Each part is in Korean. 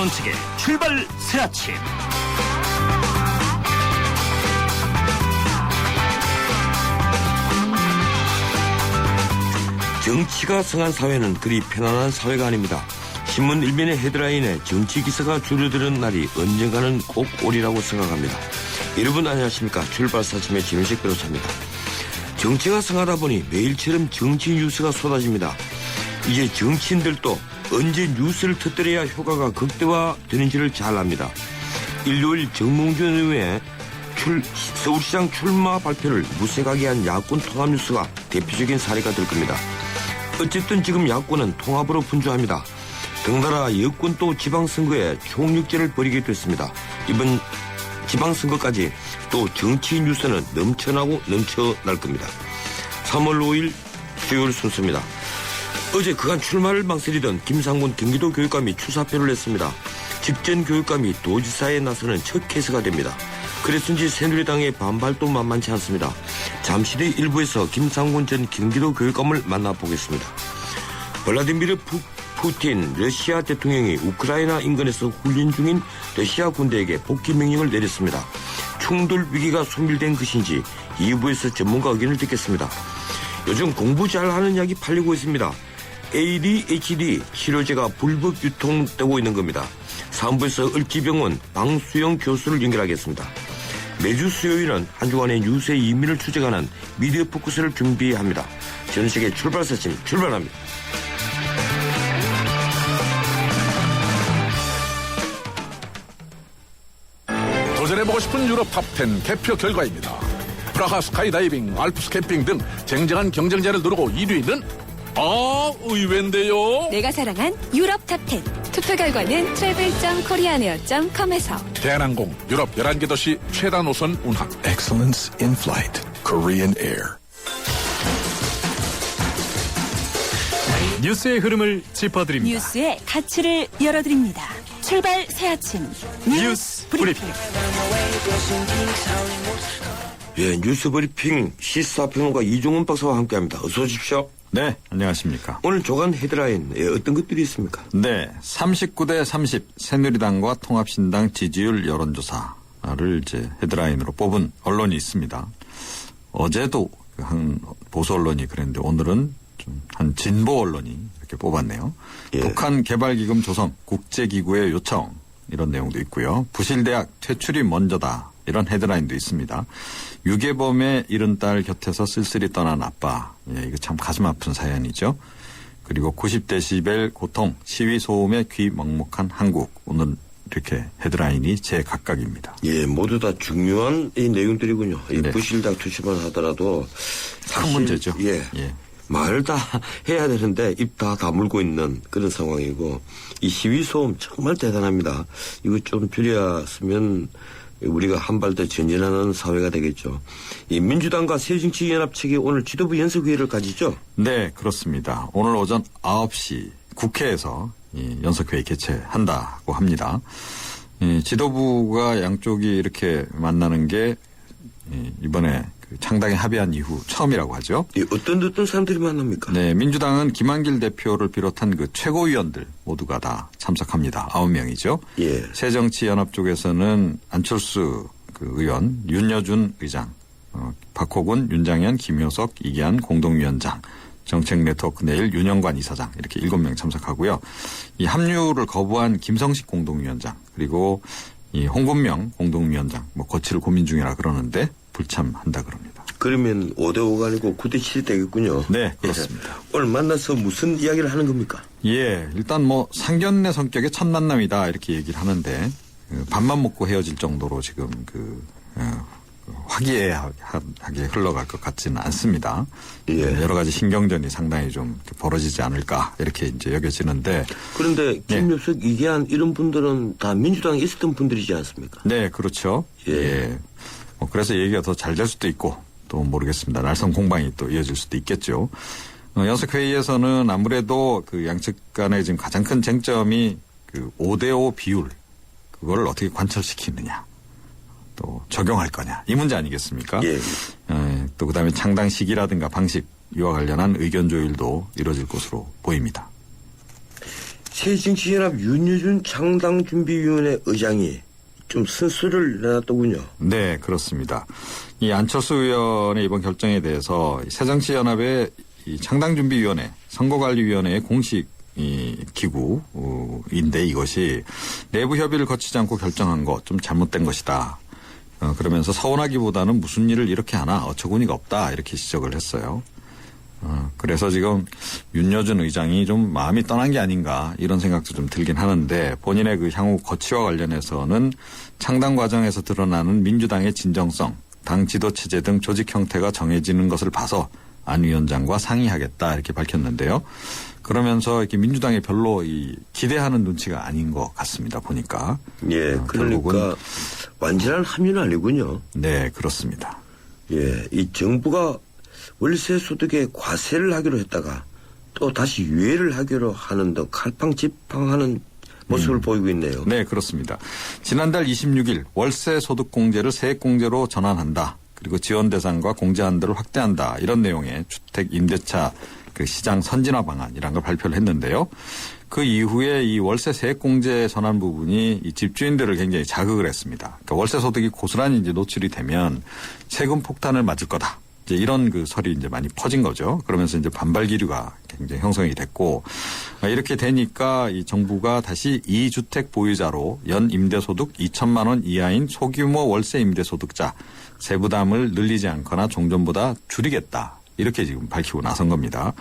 전원책의 출발 새아침. 정치가 성한 사회는 그리 편안한 사회가 아닙니다. 신문 일면의 헤드라인에 정치 기사가 줄어드는 날이 언젠가는 꼭 오리라고 생각합니다. 여러분 안녕하십니까. 출발 새아침의 진우식 변호사입니다. 정치가 성하다 보니 매일처럼 정치 뉴스가 쏟아집니다. 이제 정치인들도 언제 뉴스를 터뜨려야 효과가 극대화되는지를 잘 압니다. 일요일 정몽준 의원의 서울시장 출마 발표를 무색하게 한 야권 통합 뉴스가 대표적인 사례가 될 겁니다. 어쨌든 지금 야권은 통합으로 분주합니다. 덩달아 여권도 지방선거에 총력전을 벌이게 됐습니다. 이번 지방선거까지 또 정치 뉴스는 넘쳐날 겁니다. 3월 5일 수요일 순서입니다. 어제 그간 출마를 망설이던 김상곤 경기도 교육감이 출사표를 냈습니다. 직전 교육감이 도지사에 나서는 첫 케이스가 됩니다. 그랬은지 새누리당의 반발도 만만치 않습니다. 잠시 뒤 일부에서 김상곤 전 경기도 교육감을 만나보겠습니다. 블라디미르 푸틴 러시아 대통령이 우크라이나 인근에서 훈련 중인 러시아 군대에게 복귀 명령을 내렸습니다. 충돌 위기가 소멸된 것인지 2부에서 전문가 의견을 듣겠습니다. 요즘 공부 잘하는 약이 팔리고 있습니다. ADHD 치료제가 불법 유통되고 있는 겁니다. 3부에서 을지병원 방수영 교수를 연결하겠습니다. 매주 수요일은 한 주간의 뉴스의 이면을 추적하는 미디어 포커스를 준비합니다. 전세계 출발 새아침 출발합니다. 도전해보고 싶은 유럽 탑10 개표 결과입니다. 프라하 스카이다이빙, 알프스 캠핑 등 쟁쟁한 경쟁자를 누르고 1위는 의외인데요. 내가 사랑한 유럽 탑10 투표 결과는 travel.koreaneer.com에서 대한항공 유럽 11개 도시 최다 노선 운항 Excellence in flight. Korean Air. 뉴스의 흐름을 짚어드립니다. 뉴스의 가치를 열어드립니다. 출발 새아침 뉴스 브리핑. 예, 뉴스 브리핑 시사평론가 이종훈 박사와 함께합니다. 어서 오십시오. 네, 안녕하십니까. 오늘 조간 헤드라인에 어떤 것들이 있습니까? 네, 39대 30 새누리당과 통합신당 지지율 여론조사를 이제 헤드라인으로 뽑은 언론이 있습니다. 어제도 한 보수 언론이 그랬는데 오늘은 좀 한 진보 언론이 이렇게 뽑았네요. 예. 북한 개발기금 조성, 국제기구의 요청 이런 내용도 있고요. 부실대학 퇴출이 먼저다 이런 헤드라인도 있습니다. 유괴범의 잃은 딸 곁에서 쓸쓸히 떠난 아빠. 예, 이거 참 가슴 아픈 사연이죠. 그리고 90데시벨 고통, 시위 소음에 귀 먹먹한 한국. 오늘 이렇게 헤드라인이 제각각입니다. 예, 모두 다 중요한 이 내용들이군요. 이 네. 부실대학 투시만 하더라도 큰 문제죠. 예. 말을 다 해야 되는데 입 다 다물고 있는 그런 상황이고 이 시위 소음 정말 대단합니다. 이거 좀 줄였으면 우리가 한 발 더 전진하는 사회가 되겠죠. 이 민주당과 새정치연합 측이 오늘 지도부 연석회의를 가지죠? 네, 그렇습니다. 오늘 오전 9시 국회에서 이 연석회의 개최한다고 합니다. 이 지도부가 양쪽이 이렇게 만나는 게 이번에 창당에 합의한 이후 처음이라고 하죠. 예, 어떤 사람들이 만납니까? 네, 민주당은 김한길 대표를 비롯한 그 최고위원들 모두가 다 참석합니다. 9명이죠. 예. 새정치연합 쪽에서는 안철수 그 의원, 윤여준 의장, 박호근, 윤장현, 김효석, 이기한 공동위원장, 정책네트워크 내일 윤영관 이사장 이렇게 7명 참석하고요. 이 합류를 거부한 김성식 공동위원장 그리고 이 홍건명 공동위원장 뭐 거취를 고민 중이라 그러는데 불참한다 그럽니다. 그러면 5대5가 아니고 9대7이 되겠군요. 네, 그렇습니다. 예. 오늘 만나서 무슨 이야기를 하는 겁니까? 예, 일단 뭐 상견례 성격의 첫 만남이다 이렇게 얘기를 하는데 밥만 먹고 헤어질 정도로 지금 화기애애하게 흘러갈 것 같지는 않습니다. 예. 여러 가지 신경전이 상당히 좀 벌어지지 않을까 이렇게 이제 여겨지는데. 그런데 김효석, 이기한 이런 분들은 다 민주당에 있었던 분들이지 않습니까? 네, 그렇죠. 예. 뭐 그래서 얘기가 더 잘 될 수도 있고 또 모르겠습니다. 날선 공방이 또 이어질 수도 있겠죠. 연석회의에서는 아무래도 그 양측 간의 지금 가장 큰 쟁점이 그 5대5 비율 그걸 어떻게 관철시키느냐 또 적용할 거냐 이 문제 아니겠습니까? 예. 또 그다음에 창당 시기라든가 방식 이와 관련한 의견 조율도 이루어질 것으로 보입니다. 새정치연합 윤여준 창당준비위원회 의장이 좀 선수를 내놨더군요. 네, 그렇습니다. 이 안철수 의원의 이번 결정에 대해서 새정치연합의 이 창당준비위원회, 선거관리위원회의 공식 이 기구인데 이것이 내부 협의를 거치지 않고 결정한 것 좀 잘못된 것이다. 그러면서 서운하기보다는 무슨 일을 이렇게 하나 어처구니가 없다 이렇게 지적을 했어요. 그래서 지금 윤여준 의장이 좀 마음이 떠난 게 아닌가 이런 생각도 좀 들긴 하는데 본인의 그 향후 거취와 관련해서는 창당 과정에서 드러나는 민주당의 진정성, 당 지도 체제 등 조직 형태가 정해지는 것을 봐서 안 위원장과 상의하겠다 이렇게 밝혔는데요. 그러면서 이렇게 민주당이 별로 이 기대하는 눈치가 아닌 것 같습니다. 보니까. 예, 그러니까 결국은 완전한 합의는 아니군요. 네, 그렇습니다. 예, 이 정부가 월세 소득에 과세를 하기로 했다가 또 다시 유예를 하기로 하는 등 갈팡질팡하는 모습을 보이고 있네요. 네, 그렇습니다. 지난달 26일 월세 소득 공제를 세액 공제로 전환한다. 그리고 지원 대상과 공제 한도를 확대한다. 이런 내용의 주택 임대차 그 시장 선진화 방안이라는 걸 발표를 했는데요. 그 이후에 이 월세 세액 공제 전환 부분이 이 집주인들을 굉장히 자극을 했습니다. 그러니까 월세 소득이 고스란히 이제 노출이 되면 세금 폭탄을 맞을 거다. 이제 이런 그 설이 이제 많이 퍼진 거죠. 그러면서 이제 반발 기류가 굉장히 형성이 됐고 이렇게 되니까 이 정부가 다시 2주택 보유자로 연 임대소득 2천만 원 이하인 소규모 월세 임대소득자 세부담을 늘리지 않거나 종전보다 줄이겠다. 이렇게 지금 밝히고 나선 겁니다.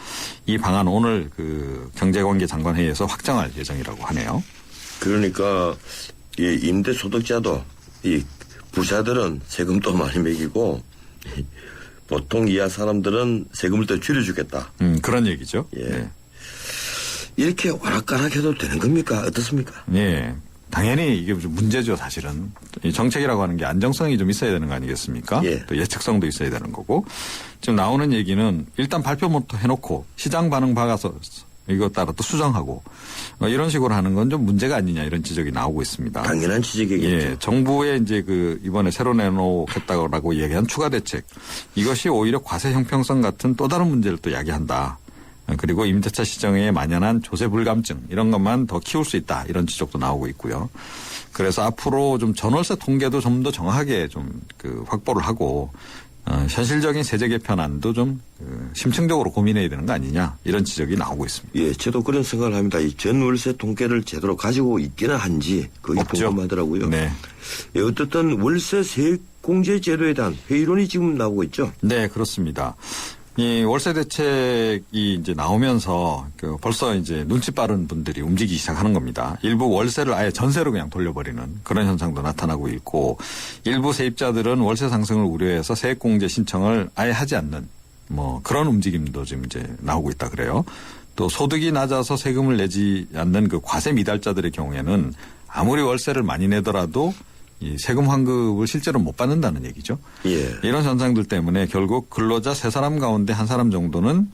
이 방안 오늘 그 경제관계 장관 회의에서 확정할 예정이라고 하네요. 그러니까 이 임대소득자도 이 부자들은 세금도 많이 매기고 보통 이하 사람들은 세금을 더 줄여주겠다. 그런 얘기죠. 예. 네. 이렇게 와락가락해도 되는 겁니까? 어떻습니까? 네. 당연히 이게 좀 문제죠, 사실은. 이 정책이라고 하는 게 안정성이 좀 있어야 되는 거 아니겠습니까? 예. 또 예측성도 있어야 되는 거고. 지금 나오는 얘기는 일단 발표부터 해놓고 시장 반응 봐가서 이거 따라 또 수정하고 이런 식으로 하는 건 좀 문제가 아니냐 이런 지적이 나오고 있습니다. 당연한 지적이겠죠. 예, 정부의 이제 그 이번에 새로 내놓겠다고 얘기한 추가 대책 이것이 오히려 과세 형평성 같은 또 다른 문제를 또 야기한다. 그리고 임대차 시장에 만연한 조세 불감증 이런 것만 더 키울 수 있다 이런 지적도 나오고 있고요. 그래서 앞으로 좀 전월세 통계도 좀 더 정확하게 좀 그 확보를 하고 현실적인 세제 개편안도 좀 심층적으로 고민해야 되는 거 아니냐 이런 지적이 나오고 있습니다. 예, 저도 그런 생각을 합니다. 이 전월세 통계를 제대로 가지고 있기는 한지 그게 궁금하더라고요. 네. 예, 어떻든 월세 세액 공제 제도에 대한 회의론이 지금 나오고 있죠. 네, 그렇습니다. 이 월세 대책이 이제 나오면서 벌써 이제 눈치 빠른 분들이 움직이기 시작하는 겁니다. 일부 월세를 아예 전세로 그냥 돌려버리는 그런 현상도 나타나고 있고 일부 세입자들은 월세 상승을 우려해서 세액 공제 신청을 아예 하지 않는 뭐 그런 움직임도 지금 이제 나오고 있다 그래요. 또 소득이 낮아서 세금을 내지 않는 그 과세 미달자들의 경우에는 아무리 월세를 많이 내더라도 이 세금 환급을 실제로 못 받는다는 얘기죠. 예. 이런 현상들 때문에 결국 근로자 3사람 가운데 1사람 정도는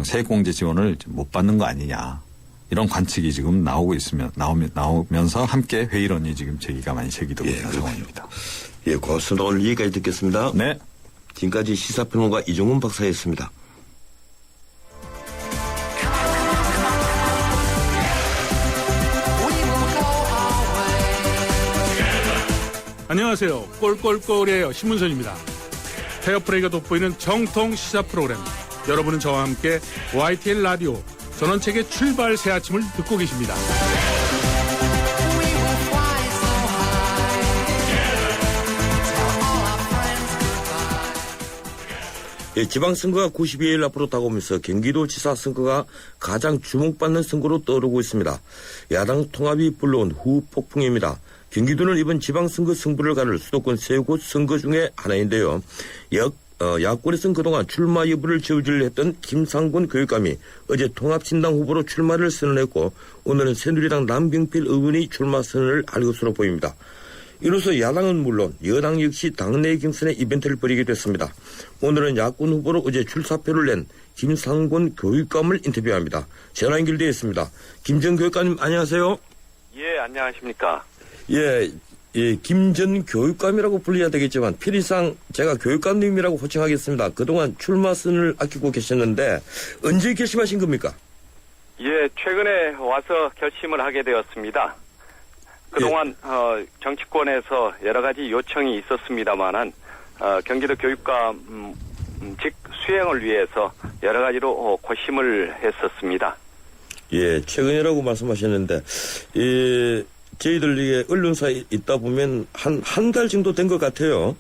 세액공제 지원을 못 받는 거 아니냐. 이런 관측이 지금 나오고 있으면 나오면서 함께 회의론이 지금 제기가 많이 제기되고 있는 상황입니다. 예, 고맙습니다. 오늘 여기까지 듣겠습니다. 네. 지금까지 시사평론가 이종훈 박사였습니다. 안녕하세요. 꼴꼴꼴이에요. 신문선입니다. 페어플레이가 돋보이는 정통 시사 프로그램. 여러분은 저와 함께 YTN 라디오 전원책의 출발 새 아침을 듣고 계십니다. 예, 지방선거가 92일 앞으로 다가오면서 경기도지사 선거가 가장 주목받는 선거로 떠오르고 있습니다. 야당 통합이 불러온 후폭풍입니다. 경기도는 이번 지방선거 승부를 가를 수도권 세 곳 선거 중에 하나인데요. 야권에서는 그동안 출마 여부를 저질했던 김상곤 교육감이 어제 통합신당 후보로 출마를 선언했고 오늘은 새누리당 남경필 의원이 출마 선언을 할 것으로 보입니다. 이로써 야당은 물론 여당 역시 당내 경선의 이벤트를 벌이게 됐습니다. 오늘은 야권 후보로 어제 출사표를 낸 김상곤 교육감을 인터뷰합니다. 전화 연결되어 있습니다. 김전 교육감님 안녕하세요. 예, 안녕하십니까. 예, 김전 교육감이라고 불려야 되겠지만 필의상 제가 교육감님이라고 호칭하겠습니다. 그동안 출마 선을 아끼고 계셨는데 언제 결심하신 겁니까? 예, 최근에 와서 결심을 하게 되었습니다. 그동안 정치권에서 여러 가지 요청이 있었습니다만은 경기도 교육감 직 수행을 위해서 여러 가지로 고심을 했었습니다. 예, 최근이라고 말씀하셨는데, 저희들 이게 언론사에 있다 보면 한 달 정도 된 것 같아요.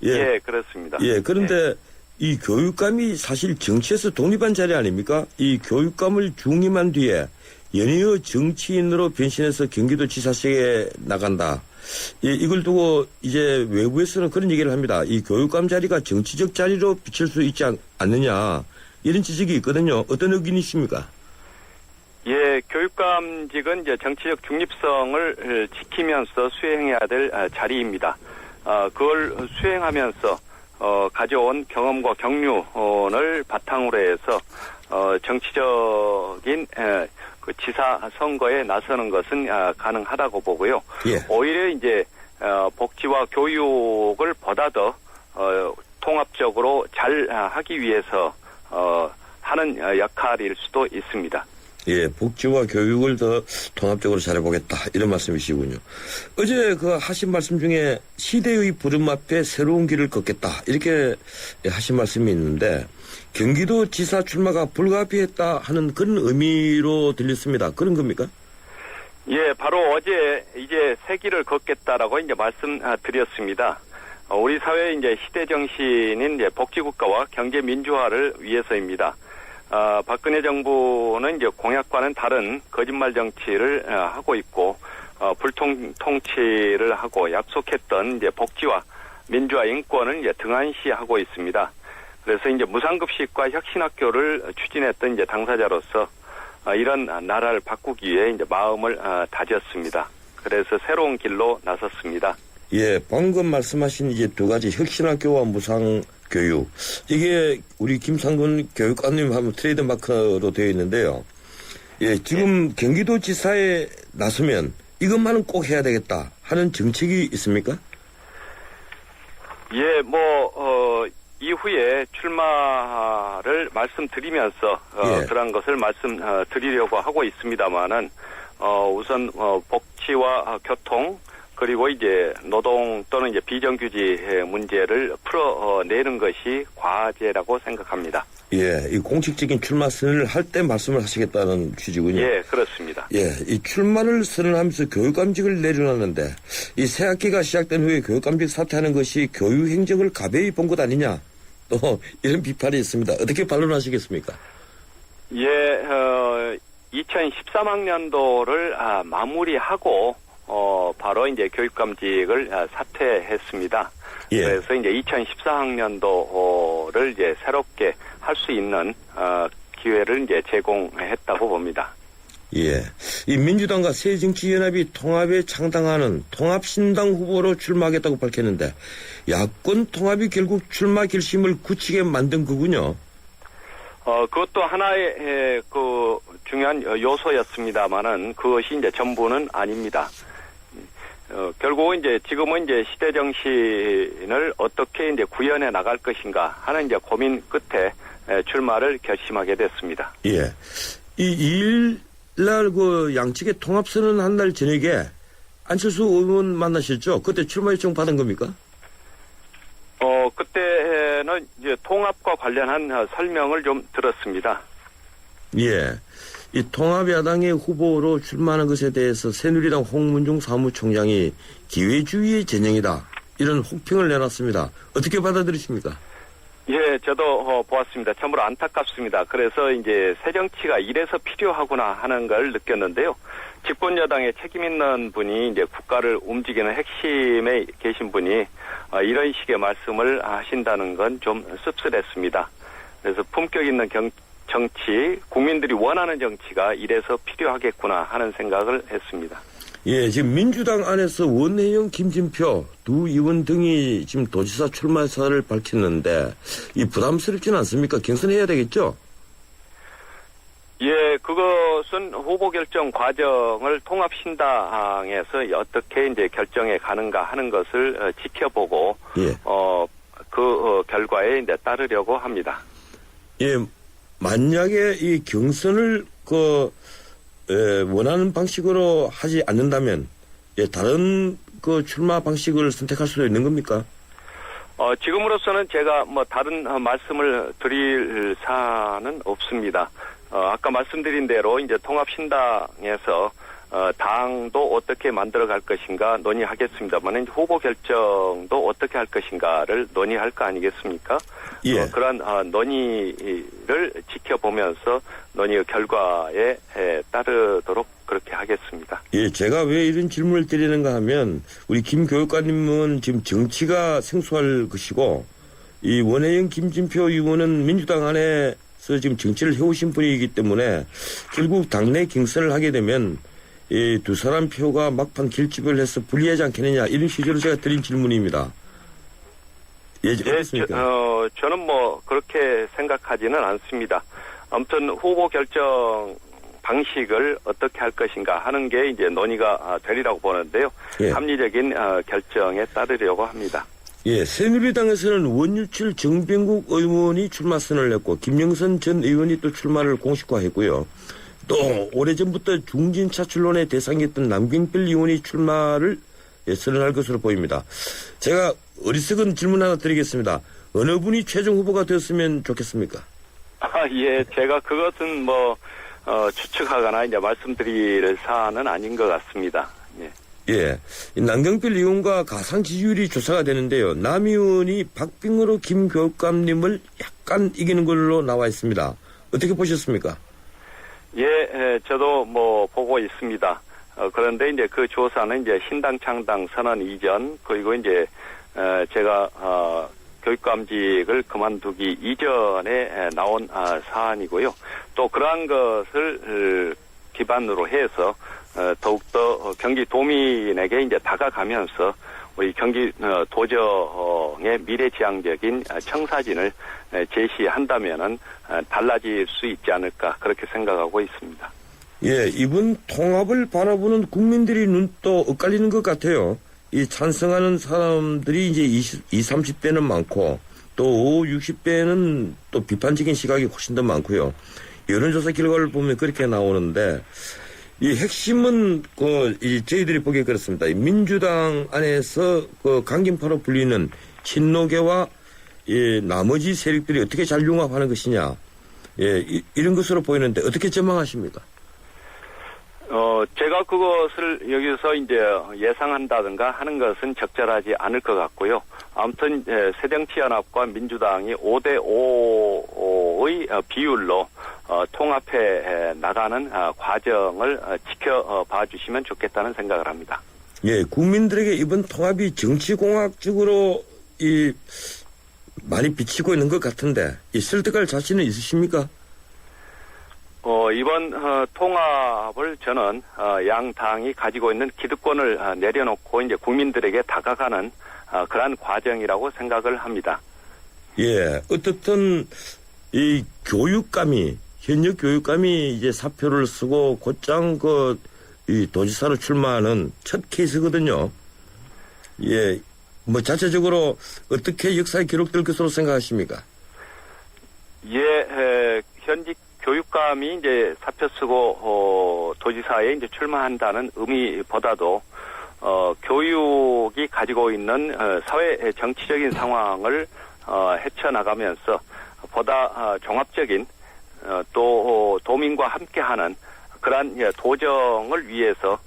예, 그렇습니다. 예, 그런데 이 교육감이 사실 정치에서 독립한 자리 아닙니까? 이 교육감을 중임한 뒤에 연이어 정치인으로 변신해서 경기도 지사직에 나간다. 이걸 두고 이제 외부에서는 그런 얘기를 합니다. 이 교육감 자리가 정치적 자리로 비칠 수 있지 않느냐. 이런 지적이 있거든요. 어떤 의견이십니까? 예, 교육감직은 이제 정치적 중립성을 지키면서 수행해야 될 자리입니다. 그걸 수행하면서 가져온 경험과 경륜을 바탕으로 해서 정치적인 그 지사 선거에 나서는 것은 가능하다고 보고요. 예. 오히려 이제 복지와 교육을 보다 더 통합적으로 잘 하기 위해서 하는 역할일 수도 있습니다. 예, 복지와 교육을 더 통합적으로 잘해보겠다. 이런 말씀이시군요. 어제 그 하신 말씀 중에 시대의 부름 앞에 새로운 길을 걷겠다. 이렇게 하신 말씀이 있는데 경기도 지사 출마가 불가피했다 하는 그런 의미로 들렸습니다. 그런 겁니까? 예, 바로 어제 이제 새 길을 걷겠다라고 이제 말씀드렸습니다. 우리 사회의 이제 시대 정신인 이제 복지국가와 경제 민주화를 위해서입니다. 박근혜 정부는 이제 공약과는 다른 거짓말 정치를 하고 있고, 불통치를 하고 약속했던 이제 복지와 민주화 인권을 이제 등한시하고 있습니다. 그래서 이제 무상급식과 혁신학교를 추진했던 이제 당사자로서 이런 나라를 바꾸기 위해 이제 마음을 다졌습니다. 그래서 새로운 길로 나섰습니다. 예, 방금 말씀하신 이제 두 가지 혁신학교와 무상교육. 이게 우리 김상근 교육감님 하면 트레이드 마크로 되어 있는데요. 예, 지금 경기도지사에 나서면 이것만은 꼭 해야 되겠다 하는 정책이 있습니까? 예, 이후에 출마를 말씀드리면서 예. 그런 것을 말씀드리려고 하고 있습니다만은 우선 복지와 교통 그리고 이제 노동 또는 이제 비정규직 문제를 풀어내는 것이 과제라고 생각합니다. 예, 이 공식적인 출마 선언을 할 때 말씀을 하시겠다는 취지군요. 예, 그렇습니다. 예, 이 출마를 선언하면서 교육감직을 내려놨는데 이 새학기가 시작된 후에 교육감직 사퇴하는 것이 교육행정을 가벼이 본 것 아니냐 또 이런 비판이 있습니다. 어떻게 반론하시겠습니까? 예, 2013학년도를 마무리하고 바로 이제 교육감직을 사퇴했습니다. 예. 그래서 이제 2014학년도를 이제 새롭게 할 수 있는 기회를 이제 제공했다고 봅니다. 예, 이 민주당과 새정치연합이 통합에 창당하는 통합신당 후보로 출마하겠다고 밝혔는데 야권 통합이 결국 출마 결심을 굳히게 만든 거군요. 그것도 하나의 그 중요한 요소였습니다만은 그것이 이제 전부는 아닙니다. 결국은 이제 지금은 이제 시대 정신을 어떻게 이제 구현해 나갈 것인가 하는 이제 고민 끝에 출마를 결심하게 됐습니다. 예, 이 2일날 그 양측의 통합선언 한 날 저녁에 안철수 의원 만나셨죠? 그때 출마 요청 받은 겁니까? 그때는 이제 통합과 관련한 설명을 좀 들었습니다. 예. 이 통합야당의 후보로 출마하는 것에 대해서 새누리당 홍문종 사무총장이 기회주의의 전형이다. 이런 혹평을 내놨습니다. 어떻게 받아들이십니까? 예, 저도 보았습니다. 참으로 안타깝습니다. 그래서 이제 새 정치가 이래서 필요하구나 하는 걸 느꼈는데요. 집권 여당에 책임 있는 분이 이제 국가를 움직이는 핵심에 계신 분이 이런 식의 말씀을 하신다는 건 좀 씁쓸했습니다. 그래서 품격 있는 정치, 국민들이 원하는 정치가 이래서 필요하겠구나 하는 생각을 했습니다. 예, 지금 민주당 안에서 원내형 김진표 두 의원 등이 지금 도지사 출마 의사를 밝혔는데 이 부담스럽지는 않습니까? 경선해야 되겠죠? 예, 그것은 후보 결정 과정을 통합신당에서 어떻게 이제 결정해 가는가 하는 것을 지켜보고 예. 그 결과에 이제 따르려고 합니다. 예, 만약에 이 경선을 원하는 방식으로 하지 않는다면 다른 출마 방식을 선택할 수도 있는 겁니까? 지금으로서는 제가 뭐 다른 말씀을 드릴 사안은 없습니다. 아까 말씀드린 대로 이제 통합신당에서 당도 어떻게 만들어갈 것인가 논의하겠습니다만 후보 결정도 어떻게 할 것인가를 논의할 거 아니겠습니까? 예. 그러한 논의를 지켜보면서 논의의 결과에 따르도록 그렇게 하겠습니다. 예, 제가 왜 이런 질문을 드리는가 하면 우리 김 교육관님은 지금 정치가 생소할 것이고 이 원혜영 김진표 의원은 민주당 안에서 지금 정치를 해오신 분이기 때문에 결국 당내 경선을 하게 되면 이 두 사람 표가 막판 결집을 해서 불리하지 않겠느냐 이런 취지로 제가 드린 질문입니다. 예, 어떻습니까? 저는 뭐 그렇게 생각하지는 않습니다. 아무튼 후보 결정 방식을 어떻게 할 것인가 하는 게 이제 논의가 되리라고 보는데요. 예. 합리적인 결정에 따르려고 합니다. 예, 새누리당에서는 원유철 정병국 의원이 출마 선언을 했고 김영선 전 의원이 또 출마를 공식화했고요. 또 오래전부터 중진 차출론의 대상이었던 남경필 의원이 출마를 선언할 것으로 보입니다. 제가 어리석은 질문 하나 드리겠습니다. 어느 분이 최종 후보가 되었으면 좋겠습니까? 예, 제가 그것은 뭐 추측하거나 이제 말씀드릴 사안은 아닌 것 같습니다. 예. 예, 이 남경필 의원과 가상 지지율이 조사가 되는데요. 남 의원이 박빙으로 김 교육감님을 약간 이기는 걸로 나와 있습니다. 어떻게 보셨습니까? 예, 저도 뭐 보고 있습니다. 그런데 이제 그 조사는 이제 신당 창당 선언 이전 그리고 이제 제가 교육감직을 그만두기 이전에 나온 사안이고요. 또 그러한 것을 기반으로 해서 더욱더 경기도민에게 이제 다가가면서 우리 경기도정의 미래지향적인 청사진을 제시한다면은 달라질 수 있지 않을까 그렇게 생각하고 있습니다. 예, 이번 통합을 바라보는 국민들이 눈도 엇갈리는 것 같아요. 이 찬성하는 사람들이 이제 20, 30대는 많고 또 60대는 또 비판적인 시각이 훨씬 더 많고요. 여론조사 결과를 보면 그렇게 나오는데 이 핵심은 저희들이 보기에 그렇습니다. 민주당 안에서 강경파로 불리는 친노계와 나머지 세력들이 어떻게 잘 융합하는 것이냐, 이런 것으로 보이는데 어떻게 전망하십니까? 제가 그것을 여기서 이제 예상한다든가 하는 것은 적절하지 않을 것 같고요. 아무튼 새정치연합과 민주당이 5대5의 비율로 통합해 나가는 과정을 지켜봐 주시면 좋겠다는 생각을 합니다. 예, 국민들에게 이번 통합이 정치공학적으로 많이 비치고 있는 것 같은데 설득할 자신은 있으십니까? 이번 통합을 저는 양 당이 가지고 있는 기득권을 내려놓고 이제 국민들에게 다가가는 그러한 과정이라고 생각을 합니다. 예, 어떻든 이 교육감이 현역 교육감이 이제 사표를 쓰고 곧장 이 도지사로 출마하는 첫 케이스거든요. 예, 뭐 자체적으로 어떻게 역사에 기록될 것으로 생각하십니까? 예, 현직 교육감이 이제 사표 쓰고 도지사에 이제 출마한다는 의미보다도 교육이 가지고 있는 사회 정치적인 상황을 헤쳐나가면서 보다 종합적인 또 도민과 함께하는 그러한 도정을 위해서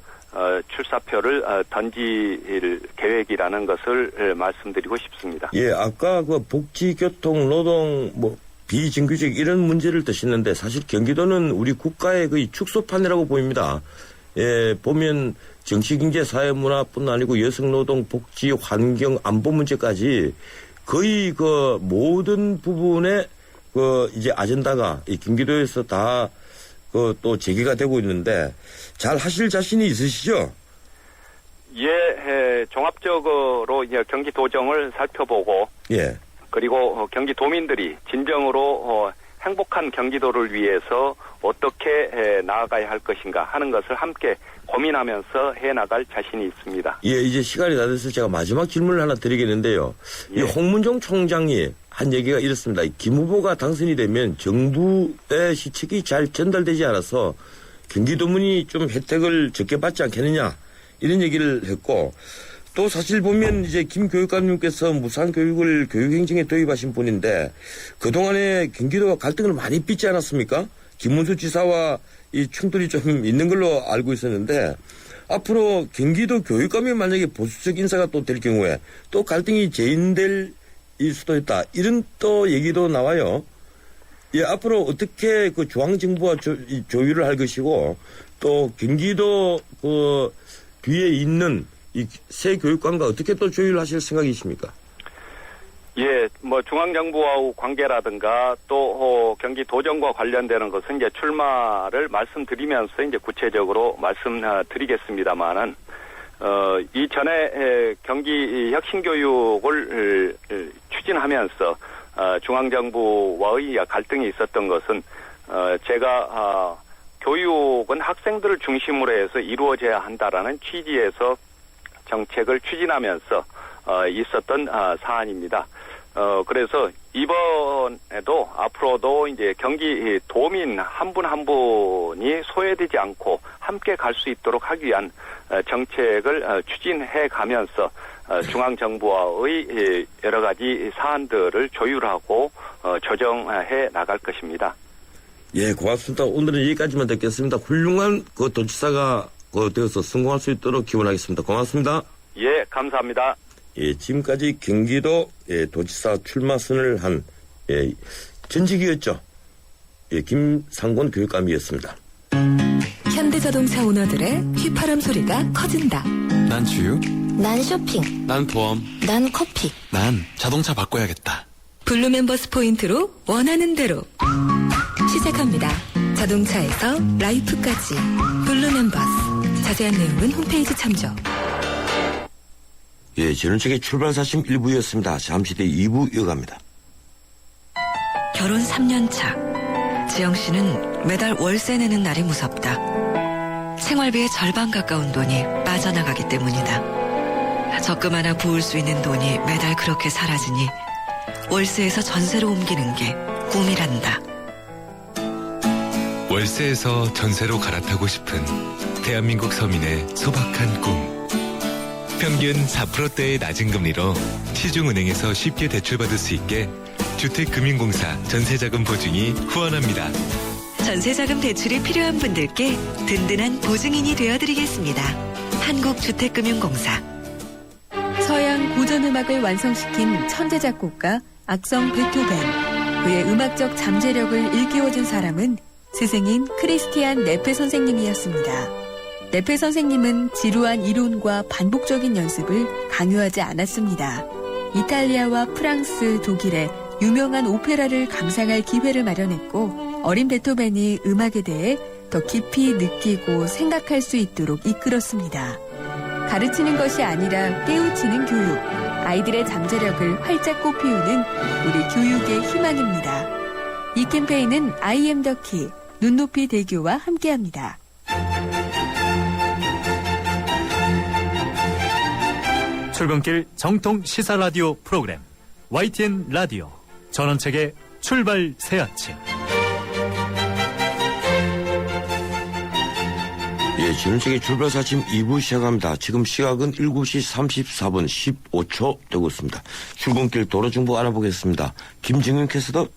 출사표를 던질 계획이라는 것을 말씀드리고 싶습니다. 예, 아까 복지, 교통, 노동, 비정규직 이런 문제를 드시는데 사실 경기도는 우리 국가의 거의 축소판이라고 보입니다. 예, 보면 정치, 경제, 사회, 문화뿐 아니고 여성, 노동, 복지, 환경, 안보 문제까지 거의 모든 부분에 이제 아젠다가 이 경기도에서 다 또 제기가 되고 있는데 잘 하실 자신이 있으시죠? 예, 종합적으로 이제 경기도정을 살펴보고 예. 그리고 경기도민들이 진정으로 행복한 경기도를 위해서 어떻게 나아가야 할 것인가 하는 것을 함께 고민하면서 해나갈 자신이 있습니다. 예, 이제 시간이 다 돼서 제가 마지막 질문을 하나 드리겠는데요. 예. 이 홍문종 총장이 한 얘기가 이렇습니다. 김 후보가 당선이 되면 정부의 시책이 잘 전달되지 않아서 경기도민이 좀 혜택을 적게 받지 않겠느냐 이런 얘기를 했고 또 사실 보면 이제 김 교육감님께서 무상교육을 교육행정에 도입하신 분인데 그동안에 경기도와 갈등을 많이 빚지 않았습니까? 김문수 지사와 이 충돌이 좀 있는 걸로 알고 있었는데 앞으로 경기도 교육감이 만약에 보수적 인사가 또 될 경우에 또 갈등이 재인될 수도 있다. 이런 또 얘기도 나와요. 예, 앞으로 어떻게 그 중앙정부와 조율을 할 것이고 또 경기도 그 뒤에 있는 이 새 교육관과 어떻게 또 조율하실 생각이십니까? 예, 뭐 중앙정부와 관계라든가 또 경기도정과 관련되는 것은 이제 출마를 말씀드리면서 이제 구체적으로 말씀드리겠습니다만은 이전에 경기 혁신교육을 추진하면서 중앙정부와의 갈등이 있었던 것은 제가 교육은 학생들을 중심으로 해서 이루어져야 한다라는 취지에서 정책을 추진하면서 있었던 사안입니다. 그래서 이번에도 앞으로도 이제 경기 도민 한 분 한 분이 소외되지 않고 함께 갈 수 있도록 하기 위한 정책을 추진해 가면서 중앙정부와의 여러 가지 사안들을 조율하고 조정해 나갈 것입니다. 예, 고맙습니다. 오늘은 여기까지만 듣겠습니다. 훌륭한 그 도지사가 되어서 성공할 수 있도록 기원하겠습니다. 고맙습니다. 예, 감사합니다. 예, 지금까지 경기도 도지사 출마 선언을 한 전직이었죠. 예, 김상곤 교육감이었습니다. 현대자동차 오너들의 휘파람 소리가 커진다. 난 주유. 난 쇼핑. 난 보험. 난 커피. 난 자동차 바꿔야겠다. 블루 멤버스 포인트로 원하는 대로 시작합니다. 자동차에서 라이프까지 블루 멤버스. 자세한 내용은 홈페이지 참조. 예, 전원책의 출발사심 1부였습니다. 잠시 뒤 2부 이어갑니다. 결혼 3년 차. 지영 씨는 매달 월세 내는 날이 무섭다. 생활비의 절반 가까운 돈이 빠져나가기 때문이다. 적금 하나 부을 수 있는 돈이 매달 그렇게 사라지니 월세에서 전세로 옮기는 게 꿈이란다. 월세에서 전세로 갈아타고 싶은 대한민국 서민의 소박한 꿈. 평균 4%대의 낮은 금리로 시중은행에서 쉽게 대출받을 수 있게 주택금융공사 전세자금 보증이 후원합니다. 전세자금 대출이 필요한 분들께 든든한 보증인이 되어드리겠습니다. 한국주택금융공사. 서양 고전음악을 완성시킨 천재 작곡가 악성 베토벤. 그의 음악적 잠재력을 일깨워준 사람은 스승인 크리스티안 네페 선생님이었습니다. 네페 선생님은 지루한 이론과 반복적인 연습을 강요하지 않았습니다. 이탈리아와 프랑스, 독일에 유명한 오페라를 감상할 기회를 마련했고 어린 베토벤이 음악에 대해 더 깊이 느끼고 생각할 수 있도록 이끌었습니다. 가르치는 것이 아니라 깨우치는 교육, 아이들의 잠재력을 활짝 꽃피우는 우리 교육의 희망입니다. 이 캠페인은 I am the key, 눈높이 대교와 함께합니다. 출근길 정통 시사 라디오 프로그램 YTN 라디오 전원책의 출발 새아침. 예, 전원책의 출발 사침 2부 시작합니다. 지금 시각은 7시 34분 15초 되고 있습니다. 출근길 도로정보 알아보겠습니다. 김정윤 캐스터.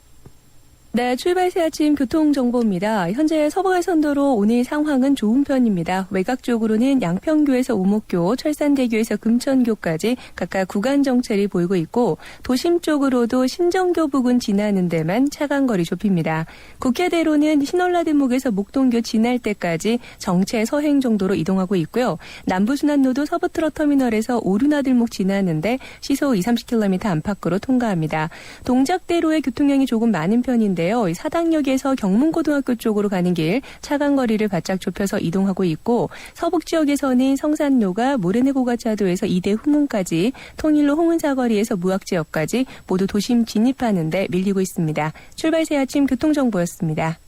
네, 출발 새 아침 교통정보입니다. 현재 서부간선도로 오늘 상황은 좋은 편입니다. 외곽 쪽으로는 양평교에서 오목교, 철산대교에서 금천교까지 각각 구간 정체를 보이고 있고 도심 쪽으로도 신정교 부근 지나는 데만 차간 거리 좁힙니다. 국회대로는 신월라대목에서 목동교 지날 때까지 정체 서행 정도로 이동하고 있고요. 남부순환로도 서부트럭터미널에서 오류나들목 지나는데 시속 20-30km 안팎으로 통과합니다. 동작대로의 교통량이 조금 많은 편인데 사당역에서 경문고등학교 쪽으로 가는 길 차간 거리를 바짝 좁혀서 이동하고 있고 서북 지역에서는 성산로가 모래내고가차도에서 이대 후문까지 통일로 홍은사거리에서 무학지역까지 모두 도심 진입하는 데 밀리고 있습니다. 출발 새 아침 교통정보였습니다.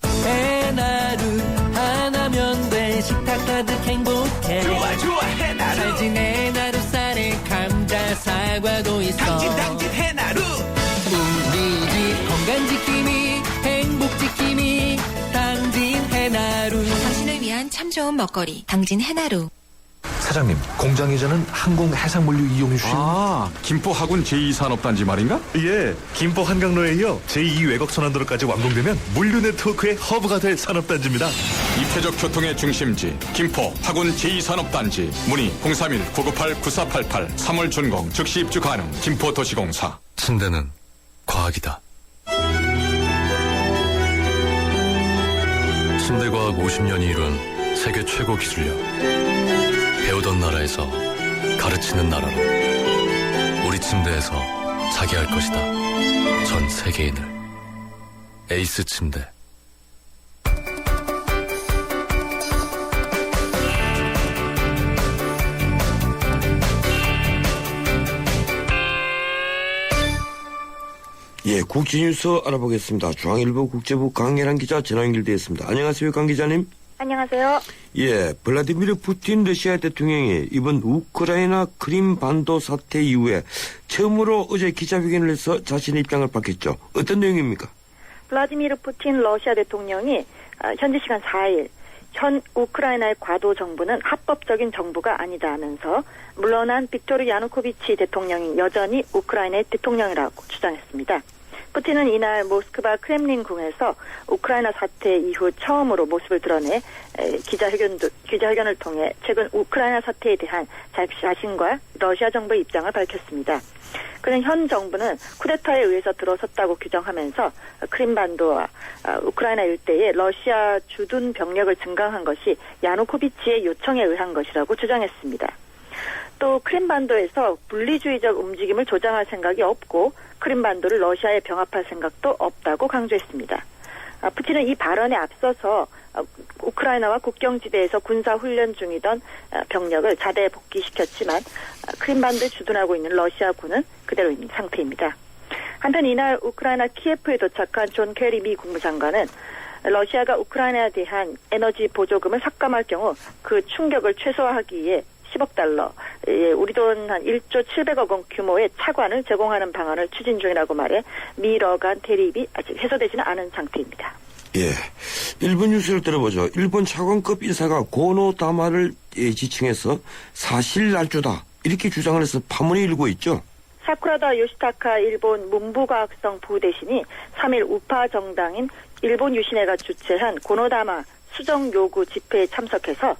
해나루 하나면 돼 식탁 가득 행복해 좋아 해나루 잘 지내 나루 쌀에 감자 사과도 있어 당진 해나루 좋은 먹거리 당진 해나루. 사장님, 공장 이전은 항공 해상물류 이용해 주신 김포 하군 제2산업단지 말인가? 예, 김포 한강로에 이어 제2 외곽 선안도로까지 완공되면 물류 네트워크의 허브가 될 산업단지입니다. 입체적 교통의 중심지 김포 하군 제2산업단지 문의 031-998-9488 3월 준공 즉시 입주 가능 김포도시공사. 침대는 과학이다. 침대과학 50년이 이룬 세계 최고 기술력. 배우던 나라에서 가르치는 나라로 우리 침대에서 자기 할 것이다. 전 세계인을. 에이스 침대. 예, 국제뉴스 알아보겠습니다. 중앙일보 국제부 강예란 기자 전화 연결되어 있습니다. 안녕하세요, 강 기자님. 안녕하세요. 예, 블라디미르 푸틴 러시아 대통령이 이번 우크라이나 크림 반도 사태 이후에 처음으로 어제 기자회견을 해서 자신의 입장을 밝혔죠. 어떤 내용입니까? 블라디미르 푸틴 러시아 대통령이 현지 시간 4일 현 우크라이나의 과도 정부는 합법적인 정부가 아니다 하면서 물러난 빅토르 야누코비치 대통령이 여전히 우크라이나의 대통령이라고 주장했습니다. 푸틴은 이날 모스크바 크렘린궁에서 우크라이나 사태 이후 처음으로 모습을 드러내 기자회견을 통해 최근 우크라이나 사태에 대한 자신과 러시아 정부의 입장을 밝혔습니다. 그는 현 정부는 쿠데타에 의해서 들어섰다고 규정하면서 크림반도와 우크라이나 일대에 러시아 주둔 병력을 증강한 것이 야누코비치의 요청에 의한 것이라고 주장했습니다. 또 크림반도에서 분리주의적 움직임을 조장할 생각이 없고 크림반도를 러시아에 병합할 생각도 없다고 강조했습니다. 푸틴은 이 발언에 앞서서 우크라이나와 국경지대에서 군사훈련 중이던 병력을 자대에 복귀시켰지만 크림반도에 주둔하고 있는 러시아군은 그대로 있는 상태입니다. 한편 이날 우크라이나 키예프에 도착한 존 케리 미 국무장관은 러시아가 우크라이나에 대한 에너지 보조금을 삭감할 경우 그 충격을 최소화하기 위해 10억 달러, 우리 돈 한 1조 700억 원 규모의 차관을 제공하는 방안을 추진 중이라고 말해 미러 간 대립이 아직 해소되지는 않은 상태입니다. 예, 일본 뉴스를 들어보죠. 일본 차관급 인사가 고노다마를 지칭해서 사실 날조다 이렇게 주장을 해서 파문이 일고 있죠. 사쿠라다 요시타카 일본 문부과학성 부대신이 3일 우파 정당인 일본 유신회가 주최한 고노다마 수정 요구 집회에 참석해서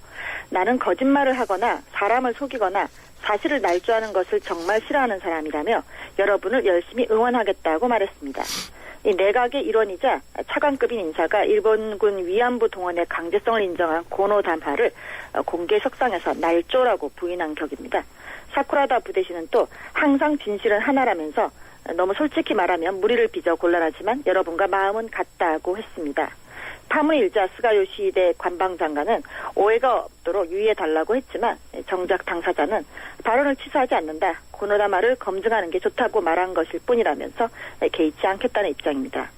나는 거짓말을 하거나 사람을 속이거나 사실을 날조하는 것을 정말 싫어하는 사람이라며 여러분을 열심히 응원하겠다고 말했습니다. 이 내각의 일원이자 차관급인 인사가 일본군 위안부 동원의 강제성을 인정한 고노다마를 공개 석상에서 날조라고 부인한 격입니다. 사쿠라다 부대신은 또 항상 진실은 하나라면서 너무 솔직히 말하면 무리를 빚어 곤란하지만 여러분과 마음은 같다고 했습니다. 파문이 일자 스가 요시히데 관방장관은 오해가 없도록 유의해달라고 했지만 정작 당사자는 발언을 취소하지 않는다. 고노다마를 검증하는 게 좋다고 말한 것일 뿐이라면서 개의치 않겠다는 입장입니다.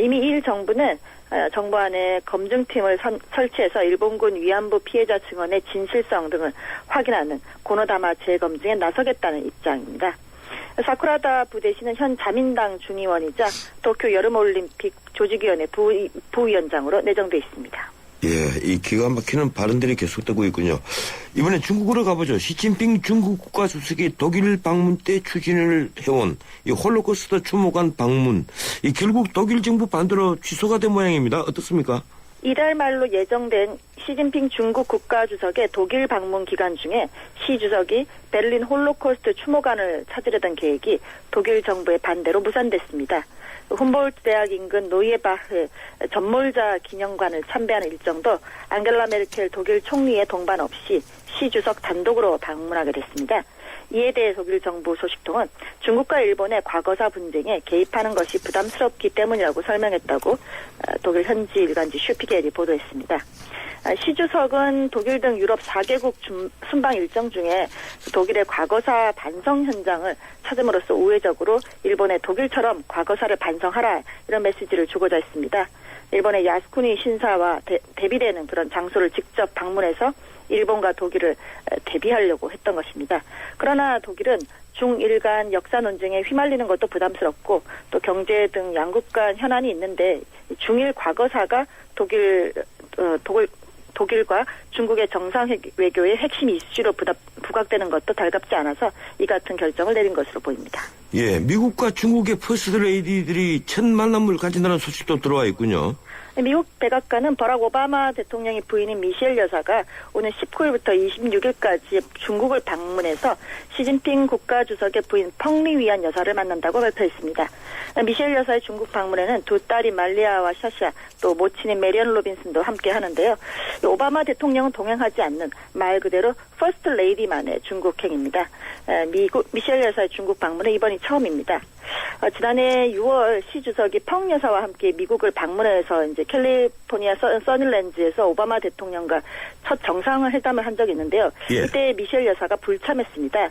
이미 일 정부는 정부 안에 검증팀을 설치해서 일본군 위안부 피해자 증언의 진실성 등을 확인하는 고노다마 재검증에 나서겠다는 입장입니다. 사쿠라다 부대신은 현 자민당 중의원이자 도쿄 여름올림픽 조직위원회 부위원장으로 내정돼 있습니다. 예, 이 기가 막히는 발언들이 계속되고 있군요. 이번에 중국으로 가보죠. 시진핑 중국 국가주석이 독일 방문 때 추진을 해온 이 홀로코스트 추모관 방문, 이 결국 독일 정부 반대로 취소가 된 모양입니다. 어떻습니까? 이달 말로 예정된 시진핑 중국 국가주석의 독일 방문 기간 중에 시 주석이 베를린 홀로코스트 추모관을 찾으려던 계획이 독일 정부의 반대로 무산됐습니다. 훔볼트 대학 인근 노이에바흐 전몰자 기념관을 참배하는 일정도 앙겔라 메르켈 독일 총리의 동반 없이 시 주석 단독으로 방문하게 됐습니다. 이에 대해 독일 정부 소식통은 중국과 일본의 과거사 분쟁에 개입하는 것이 부담스럽기 때문이라고 설명했다고 독일 현지 일간지 슈피겔이 보도했습니다. 시 주석은 독일 등 유럽 4개국 순방 일정 중에 독일의 과거사 반성 현장을 찾음으로써 우회적으로 일본의 독일처럼 과거사를 반성하라 이런 메시지를 주고자 했습니다. 일본의 야스쿠니 신사와 대비되는 그런 장소를 직접 방문해서 일본과 독일을 대비하려고 했던 것입니다. 그러나 독일은 중일 간 역사 논쟁에 휘말리는 것도 부담스럽고 또 경제 등 양국 간 현안이 있는데 중일 과거사가 독일 독일과 중국의 정상 외교의 핵심 이슈로 부각되는 것도 달갑지 않아서 이 같은 결정을 내린 것으로 보입니다. 예, 미국과 중국의 퍼스트 레이디들이 첫 만남을 가진다는 소식도 들어와 있군요. 미국 백악관은 버락 오바마 대통령의 부인인 미셸 여사가 오늘 19일부터 26일까지 중국을 방문해서 시진핑 국가주석의 부인 펑리 위안 여사를 만난다고 발표했습니다. 미셸 여사의 중국 방문에는 두 딸이 말리아와 샤샤, 또 모친인 메리언 로빈슨도 함께 하는데요. 오바마 대통령은 동행하지 않는 말 그대로 퍼스트 레이디만의 중국행입니다. 미셸 여사의 중국 방문은 이번이 처음입니다. 지난해 6월 시 주석이 펑 여사와 함께 미국을 방문해서 이제 캘리포니아 써니랜드에서 오바마 대통령과 첫 정상회담을 한 적이 있는데요. 예. 이때 미셸 여사가 불참했습니다.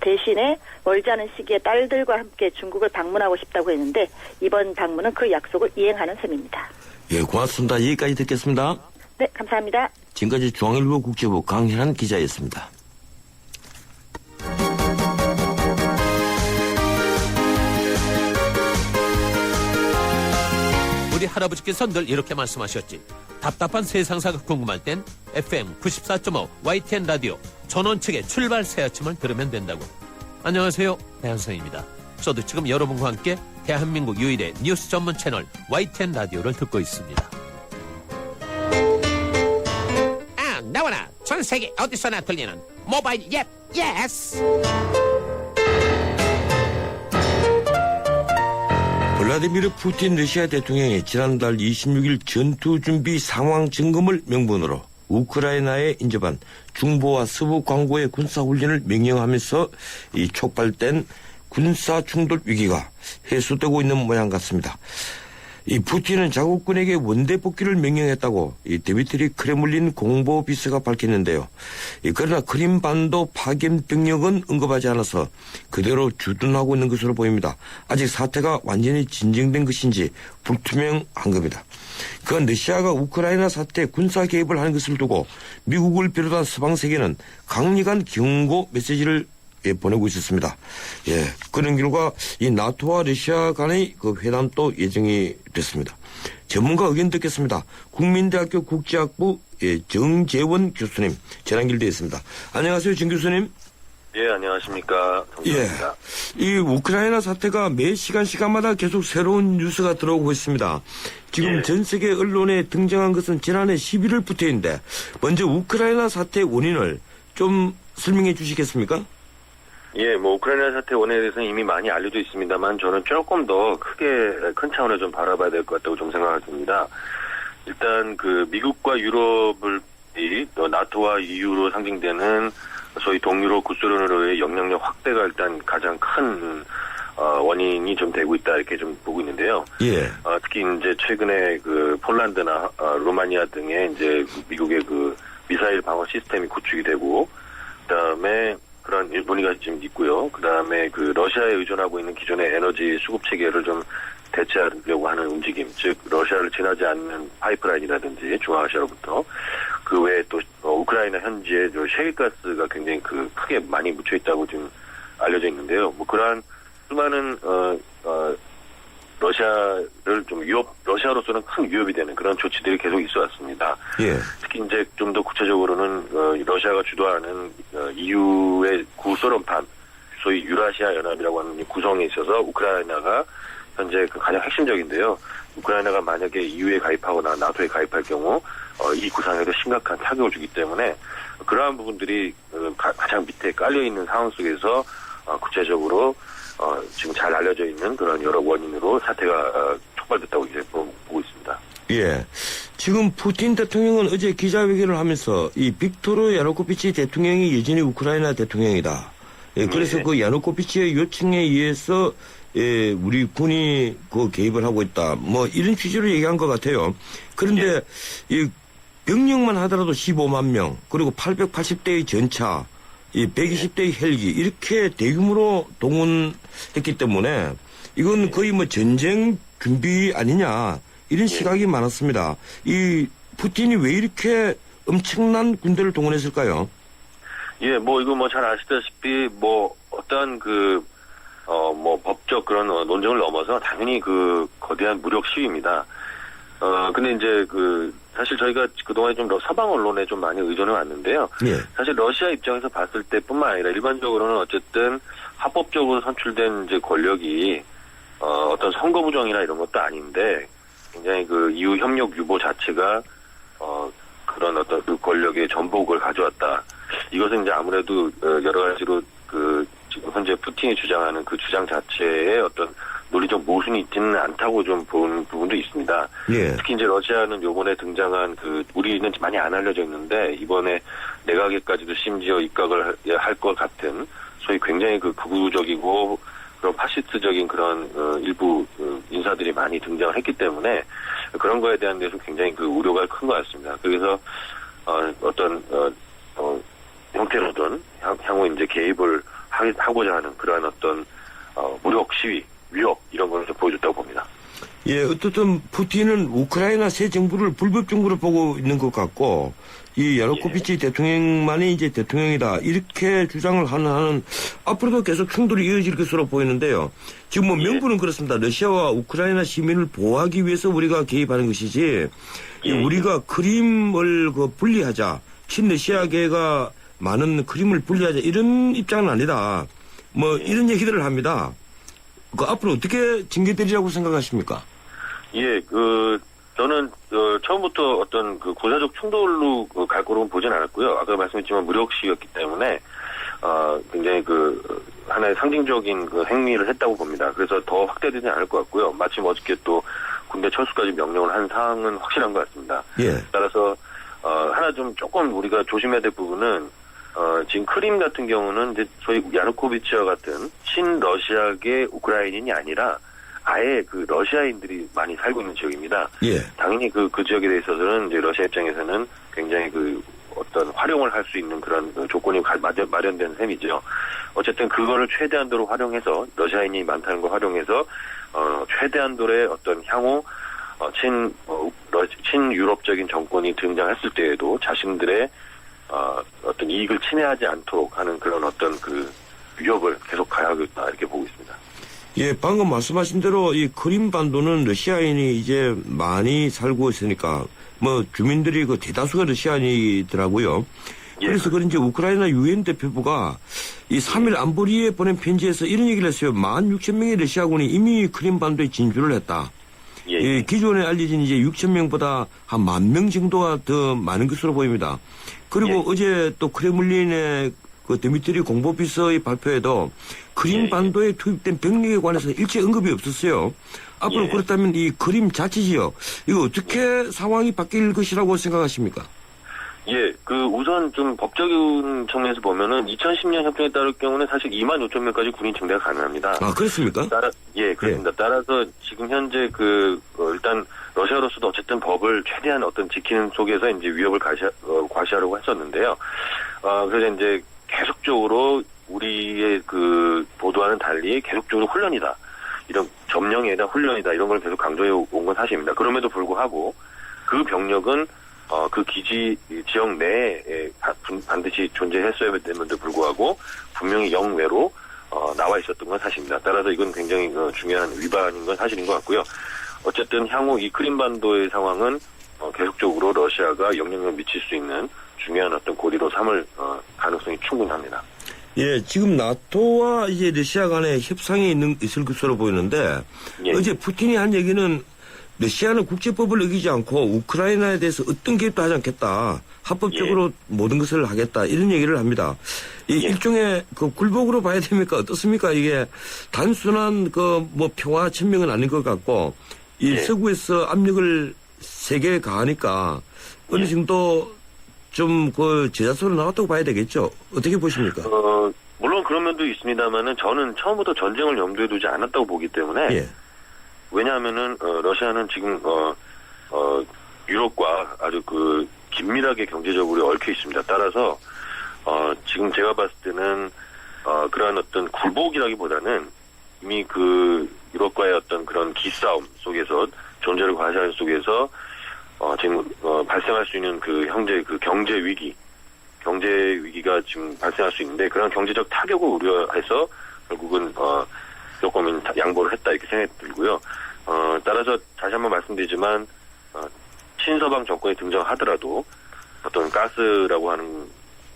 대신에 멀지 않은 시기에 딸들과 함께 중국을 방문하고 싶다고 했는데 이번 방문은 그 약속을 이행하는 셈입니다. 예, 고맙습니다. 여기까지 듣겠습니다. 네, 감사합니다. 지금까지 중앙일보 국제부 강현한 기자였습니다. 우리 할아버지께서 늘 이렇게 말씀하셨지. 답답한 세상사가 궁금할 땐 FM 94.5 YTN 라디오 전원책의 출발 새 아침을 들으면 된다고. 안녕하세요, 배한성입니다. 저도 지금 여러분과 함께 대한민국 유일의 뉴스 전문 채널 YTN 라디오를 듣고 있습니다. 아, 나와라. 전 세계 어디서나 들리는 모바일 앱 예스. 블라디미르 푸틴 러시아 대통령이 지난달 26일 전투준비 상황 점검을 명분으로 우크라이나에 인접한 중부와 서부 광고의 군사훈련을 명령하면서 이 촉발된 군사 충돌 위기가 해소되고 있는 모양 같습니다. 이 푸틴은 자국군에게 원대 복귀를 명령했다고 이 드미트리 크레물린 공보비서가 밝혔는데요. 그러나 크림반도 파견 병력은 언급하지 않아서 그대로 주둔하고 있는 것으로 보입니다. 아직 사태가 완전히 진정된 것인지 불투명한 겁니다. 그건 러시아가 우크라이나 사태에 군사 개입을 하는 것을 두고 미국을 비롯한 서방 세계는 강력한 경고 메시지를 보내고 있었습니다. 예, 그런 결과 이 나토와 러시아 간의 그 회담도 예정이 됐습니다. 전문가 의견 듣겠습니다. 국민대학교 국제학부 정재원 교수님 전화 연결되어 있습니다. 안녕하세요, 정 교수님. 예, 안녕하십니까. 정재원입니다. 예, 이 우크라이나 사태가 매 시간마다 계속 새로운 뉴스가 들어오고 있습니다. 지금 전 세계 언론에 등장한 것은 지난해 11월부터인데 먼저 우크라이나 사태의 원인을 좀 설명해 주시겠습니까? 예, 뭐 우크라이나 사태 원인에 대해서는 이미 많이 알려져 있습니다만 저는 조금 더 크게 큰 차원을 좀 바라봐야 될 것 같다고 좀 생각을 듭니다. 일단 그 미국과 유럽을 나토와 EU로 상징되는 소위 동유럽 구소련으로의 영향력 확대가 일단 가장 큰 원인이 좀 되고 있다 이렇게 좀 보고 있는데요. 예. 특히 이제 최근에 그 폴란드나 루마니아 등의 이제 미국의 그 미사일 방어 시스템이 구축이 되고 그다음에 그런 분위기가 지금 있고요. 그다음에 그 러시아에 의존하고 있는 기존의 에너지 수급 체계를 좀 대체하려고 하는 움직임, 즉 러시아를 지나지 않는 파이프라인이라든지 중앙아시아로부터 그 외에 또 우크라이나 현지에 셰일가스가 굉장히 크게 많이 묻혀 있다고 지금 알려져 있는데요. 뭐 그러한 수많은 러시아를 좀 러시아로서는 큰 위협이 되는 그런 조치들이 계속 있어 왔습니다. 예. 특히 이제 좀 더 구체적으로는 러시아가 주도하는 EU의 구소련판, 소위 유라시아 연합이라고 하는 구성에 있어서 우크라이나가 현재 그 가장 핵심적인데요. 우크라이나가 만약에 EU에 가입하거나 나토에 가입할 경우 이 구상에도 심각한 타격을 주기 때문에 그러한 부분들이 가장 밑에 깔려 있는 상황 속에서 구체적으로 지금 잘 알려져 있는 그런 여러 원인으로 사태가 촉발됐다고 이제 보고 있습니다. 예. 지금 푸틴 대통령은 어제 기자회견을 하면서 이 빅토르 야누코비치 대통령이 여전히 우크라이나 대통령이다. 예, 그래서 그 야누코비치의 요청에 의해서 우리 군이 그 개입을 하고 있다. 뭐 이런 취지로 얘기한 것 같아요. 그런데 이 병력만 하더라도 15만 명, 그리고 880대의 전차, 이 120대의 헬기 이렇게 대규모로 동원했기 때문에 이건 거의 뭐 전쟁 준비 아니냐 이런 시각이 많았습니다. 이 푸틴이 왜 이렇게 엄청난 군대를 동원했을까요? 예, 뭐 이거 뭐 잘 아시다시피 뭐 어떠한 뭐 법적 그런 논쟁을 넘어서 당연히 그 거대한 무력 시위입니다. 근데 이제 사실 저희가 그동안 좀 서방 언론에 좀 많이 의존해 왔는데요. 예. 사실 러시아 입장에서 봤을 때뿐만 아니라 일반적으로는 어쨌든 합법적으로 선출된 이제 권력이 어떤 선거 부정이나 이런 것도 아닌데 굉장히 그 EU 협력 유보 자체가 그런 어떤 그 권력의 전복을 가져왔다. 이것은 이제 아무래도 여러 가지로 그 지금 현재 푸틴이 주장하는 그 주장 자체에 어떤 논리적 모순이 있지는 않다고 좀 본 부분도 있습니다. 예. 특히 이제 러시아는 요번에 등장한 그 우리는 많이 안 알려져 있는데 이번에 내각에까지도 심지어 입각을 할 것 같은 소위 굉장히 그 극우적이고 그런 파시스트적인 그런 일부 인사들이 많이 등장을 했기 때문에 그런 거에 대한 데서 굉장히 그 우려가 큰 것 같습니다. 그래서 어떤 형태로든 향후 이제 개입을 하고자 하는 그러한 어떤 무력 시위, 위협 이런 걸 좀 보여줬다고 봅니다. 예, 어떻든 푸틴은 우크라이나 새 정부를 불법 정부로 보고 있는 것 같고 이 야누코비치 대통령만이 이제 대통령이다 이렇게 주장을 하는 앞으로도 계속 충돌이 이어질 것으로 보이는데요. 지금 뭐 명분은 그렇습니다. 러시아와 우크라이나 시민을 보호하기 위해서 우리가 개입하는 것이지 우리가 크림을 분리하자 친러시아계가 많은 크림을 분리하자 이런 입장은 아니다. 뭐 이런 얘기들을 합니다. 그 앞으로 어떻게 징계되리라고 생각하십니까? 예, 저는 처음부터 어떤 그 군사적 충돌로 갈 거로는 보진 않았고요. 아까 말씀했지만 무력 시위였기 때문에 굉장히 하나의 상징적인 그 행위를 했다고 봅니다. 그래서 더 확대되지 않을 것 같고요. 마침 어저께 또 군대 철수까지 명령을 한 사항은 확실한 것 같습니다. 예. 따라서 하나 좀 조금 우리가 조심해야 될 부분은 지금 크림 같은 경우는 이제 소위 야누코비치와 같은 친러시아계 우크라이나인이 아니라 아예 그 러시아인들이 많이 살고 있는 지역입니다. 예. 당연히 그 지역에 대해서는 이제 러시아 입장에서는 굉장히 어떤 활용을 할 수 있는 그런 조건이 마련된 셈이죠. 어쨌든 그거를 최대한도로 활용해서 러시아인이 많다는 걸 활용해서 최대한도의 어떤 향후 친유럽적인 정권이 등장했을 때에도 자신들의 어떤 이익을 침해하지 않도록 하는 그런 어떤 그 위협을 계속 가야겠다 이렇게 보고 있습니다. 예, 방금 말씀하신 대로 이 크림반도는 러시아인이 이제 많이 살고 있으니까 뭐 주민들이 대다수가 러시아인이더라고요. 예. 그래서 그런지 우크라이나 유엔 대표부가 이 3일 안보리에 보낸 편지에서 이런 얘기를 했어요. 16,000명의 러시아군이 이미 크림반도에 진주를 했다. 예, 기존에 알려진 이제 6,000명보다 한 10,000명 정도가 더 많은 것으로 보입니다. 그리고 어제 또 크레물린의 드미트리 공보비서의 발표에도 크림반도에 투입된 병력에 관해서 일체 언급이 없었어요. 앞으로 그렇다면 이 크림 자치지역 이거 어떻게 상황이 바뀔 것이라고 생각하십니까? 예, 우선 좀 법적인 측면에서 보면은 2010년 협정에 따를 경우는 사실 25,000명까지 군인 증대가 가능합니다. 아, 그렇습니까? 예, 그렇습니다. 따라서 지금 현재 일단 러시아로서도 어쨌든 법을 최대한 지키는 속에서 이제 위협을 과시하려고 했었는데요. 그래서 이제 계속적으로 우리의 보도와는 달리 계속적으로 훈련이다. 이런 점령이다, 훈련이다, 이런 걸 계속 강조해 온 건 사실입니다. 그럼에도 불구하고 그 병력은 그 기지 지역 내에 반드시 존재했어야 됨에도 불구하고 분명히 영외로 나와 있었던 건 사실입니다. 따라서 이건 굉장히 중요한 위반인 건 사실인 것 같고요. 어쨌든 향후 이 크림반도의 상황은 계속적으로 러시아가 영향력을 미칠 수 있는 중요한 어떤 고리로 삼을 가능성이 충분합니다. 예, 지금 나토와 이제 러시아 간의 협상이 있을 것으로 보이는데 어제 푸틴이 한 얘기는 러시아는 국제법을 어기지 않고 우크라이나에 대해서 어떤 개입도 하지 않겠다. 합법적으로 모든 것을 하겠다. 이런 얘기를 합니다. 일종의 굴복으로 봐야 됩니까? 어떻습니까? 이게 단순한 평화 천명은 아닌 것 같고 이 서구에서 압력을 세게 가하니까 어느 정도 좀 제자소로 나왔다고 봐야 되겠죠. 어떻게 보십니까? 물론 그런 면도 있습니다만은 저는 처음부터 전쟁을 염두에 두지 않았다고 보기 때문에 왜냐하면은 러시아는 지금 유럽과 아주 긴밀하게 경제적으로 얽혀 있습니다. 따라서 지금 제가 봤을 때는 그러한 어떤 굴복이라기보다는 이미 유럽과의 어떤 그런 기싸움 속에서 존재를 과시하는 속에서 지금 발생할 수 있는 경제 위기가 지금 발생할 수 있는데 그런 경제적 타격을 우려해서 결국은 조금은 양보를 했다 이렇게 생각이 들고요. 따라서 다시 한번 말씀드리지만 친서방 정권이 등장하더라도 어떤 가스라고 하는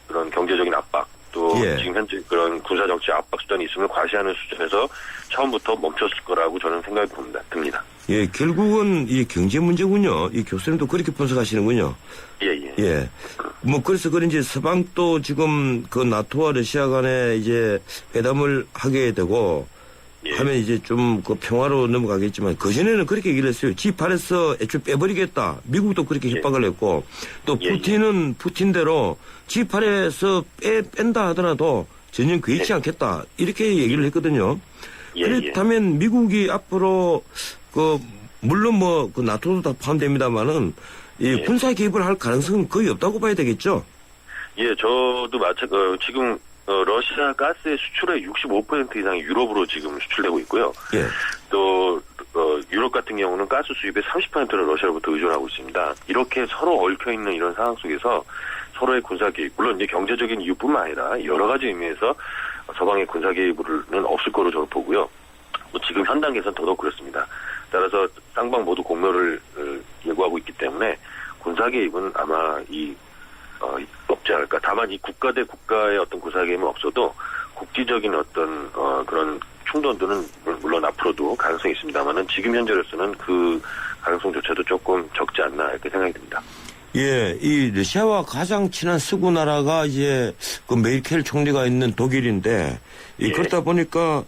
그런 경제적인 압박 또 예. 지금 현재 그런 군사정치 압박 수단이 있음을 과시하는 수준에서 처음부터 멈췄을 거라고 저는 생각이 듭니다. 예, 결국은 이 경제 문제군요. 이 교수님도 그렇게 분석하시는군요. 예. 예. 뭐 그래서 그런지 서방도 지금 그 나토와 러시아 간에 이제 회담을 하게 되고 하면 이제 좀 그 평화로 넘어가겠지만 그전에는 그렇게 얘기를 했어요. G8에서 애초에 빼버리겠다. 미국도 그렇게 협박을 했고 또 푸틴은 푸틴대로 G8에서 뺀다 하더라도 전혀 개의치 않겠다. 이렇게 얘기를 했거든요. 그렇다면 미국이 앞으로 그 물론 뭐 그 나토도 다 포함됩니다만은 이 군사 개입을 할 가능성은 거의 없다고 봐야 되겠죠. 예, 저도 지금 러시아 가스의 수출의 65% 이상이 유럽으로 지금 수출되고 있고요. 예. 또 유럽 같은 경우는 가스 수입의 30%를 러시아로부터 의존하고 있습니다. 이렇게 서로 얽혀 있는 이런 상황 속에서 서로의 군사 개입, 물론 이제 경제적인 이유뿐만 아니라 여러 가지 의미에서 서방의 군사 개입은 없을 거로 저는 보고요. 지금 현 단계에서는 더더욱 그렇습니다. 따라서 쌍방 모두 공멸을 예고하고 있기 때문에 군사 개입은 아마 없지 않을까. 다만 이 국가 대 국가의 어떤 군사 개입은 없어도 국지적인 어떤 그런 충돌들은 물론 앞으로도 가능성이 있습니다만은 지금 현재로서는 그 가능성조차도 조금 적지 않나 이렇게 생각이 듭니다. 예, 이 러시아와 가장 친한 서구 나라가 이제 그 메르켈 총리가 있는 독일인데 그러다 보니까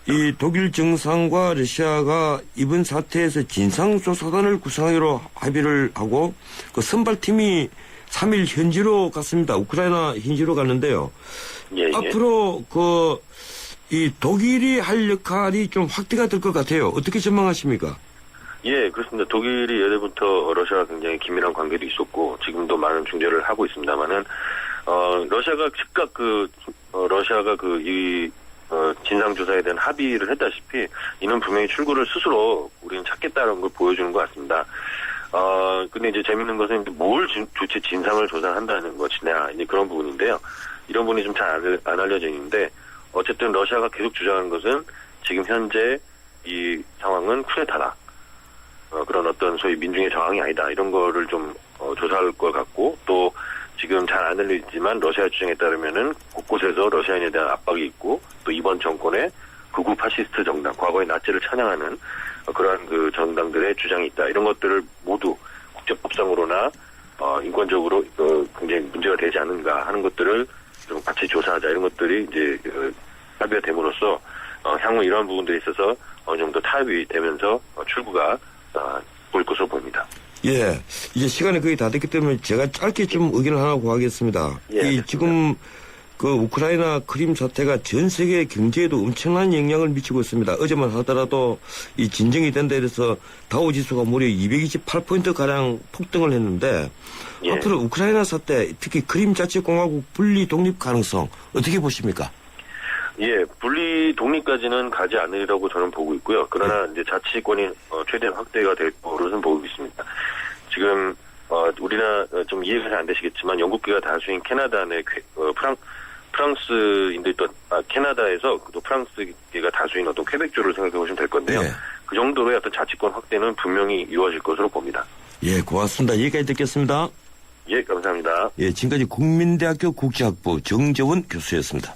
이 독일 정상과 러시아가 이번 사태에서 진상조사단을 구성하기로 합의를 하고 그 선발팀이 3일 현지로 갔습니다. 우크라이나 현지로 갔는데요. 앞으로 이 독일이 할 역할이 좀 확대가 될 것 같아요. 어떻게 전망하십니까? 예, 그렇습니다. 독일이 예전부터 러시아와 굉장히 긴밀한 관계도 있었고 지금도 많은 중재를 하고 있습니다만은 러시아가 즉각 러시아가 진상조사에 대한 합의를 했다시피 이는 분명히 출구를 스스로 우리는 찾겠다는 걸 보여주는 것 같습니다. 근데 이제 재밌는 것은 뭘 도대체 진상을 조사한다는 것이냐, 이제 그런 부분인데요. 이런 부분이 좀 잘 안 알려져 있는데, 어쨌든 러시아가 계속 주장하는 것은 지금 현재 이 상황은 쿠데타다. 그런 어떤 소위 민중의 저항이 아니다. 이런 거를 좀 조사할 것 같고, 또 지금 잘 안 알려지지만 러시아 주장에 따르면은 곳곳에서 러시아인에 대한 압박이 있고, 또 이번 정권의 극우 파시스트 정당, 과거의 나치를 찬양하는 그러한 그 정당들의 주장이 있다. 이런 것들을 모두 국제법상으로나 인권적으로 굉장히 문제가 되지 않는가 하는 것들을 좀 같이 조사하자. 이런 것들이 이제 합의가 됨으로써 향후 이러한 부분들에 있어서 어느 정도 타협이 되면서 출구가 보일 것으로 보입니다. 예, 이제 시간이 거의 다 됐기 때문에 제가 짧게 좀 의견을 하나 구하겠습니다. 지금 그 우크라이나 크림 사태가 전 세계 경제에도 엄청난 영향을 미치고 있습니다. 어제만 하더라도 이 진정이 된다 해서 다우지수가 무려 228포인트 가량 폭등을 했는데 앞으로 우크라이나 사태, 특히 크림 자치공화국 분리 독립 가능성 어떻게 보십니까? 예, 분리 독립까지는 가지 않으리라고 저는 보고 있고요. 그러나 이제 자치권이 최대한 확대가 될 거로는 보고 있습니다. 지금 우리나라 좀 이해가 잘 안 되시겠지만 영국계가 다수인 캐나다 내 프랑스인들 또 캐나다에서 또 프랑스계가 다수인 어떤 퀘벡주를 생각해 보시면 될 건데요. 그 정도로의 어떤 자치권 확대는 분명히 이루어질 것으로 봅니다. 예, 고맙습니다. 여기까지 듣겠습니다. 예, 감사합니다. 예, 지금까지 국민대학교 국제학부 정재원 교수였습니다.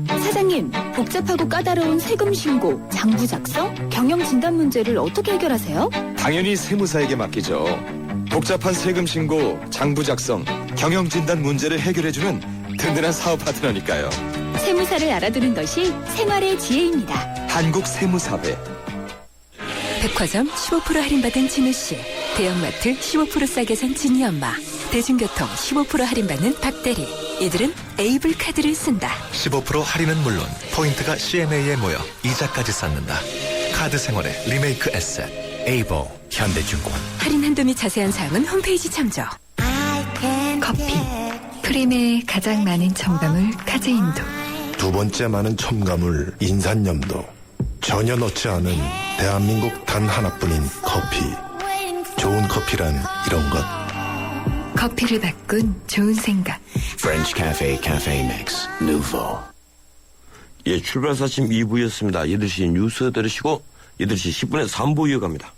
사장님, 복잡하고 까다로운 세금 신고, 장부 작성, 경영 진단 문제를 어떻게 해결하세요? 당연히 세무사에게 맡기죠. 복잡한 세금 신고, 장부 작성, 경영 진단 문제를 해결해주는 든든한 사업 파트너니까요. 세무사를 알아두는 것이 생활의 지혜입니다. 한국세무사회. 백화점 15% 할인받은 진우씨, 대형마트 15% 싸게 산 진이 엄마, 대중교통 15% 할인받는 박대리. 이들은 에이블 카드를 쓴다. 15% 할인은 물론 포인트가 CMA에 모여 이자까지 쌓는다. 카드 생활의 리메이크 에셋 에이블 현대증권. 할인 한도 및 자세한 사항은 홈페이지 참조. 커피, 프림에 가장 많은 첨가물 카제인도. 두 번째 많은 첨가물 인산염도. 전혀 넣지 않은 대한민국 단 하나뿐인 커피. 좋은 커피란 이런 것. 커피를 바꾼 좋은 생각. French Cafe Cafe Mix Nouveau. 예, 출발 사심 2부였습니다. 8시 뉴스 들으시고 8시 10분에 3부 이어갑니다.